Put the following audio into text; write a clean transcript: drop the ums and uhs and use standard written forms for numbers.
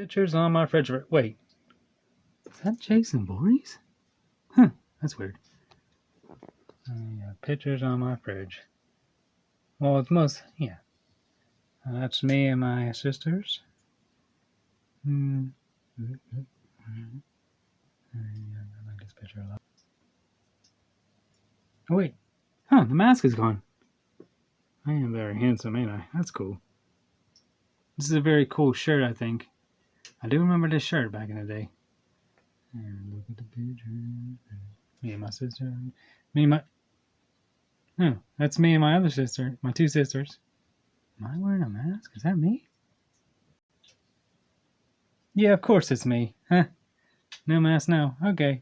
Pictures on my refrigerator. Wait, is that Jason Voorhees? Huh, that's weird. Pictures on my fridge. Well, it's yeah. That's me and my sisters. I like this picture a lot. Oh, wait. Huh, the mask is gone. I am very handsome, ain't I? That's cool. This is a very cool shirt, I think. I do remember this shirt back in the day. And look at the picture. Me and my sister. Me and my... Oh, that's me and my other sister. My two sisters. Am I wearing a mask? Is that me? Yeah, of course it's me. Huh? No mask now. Okay.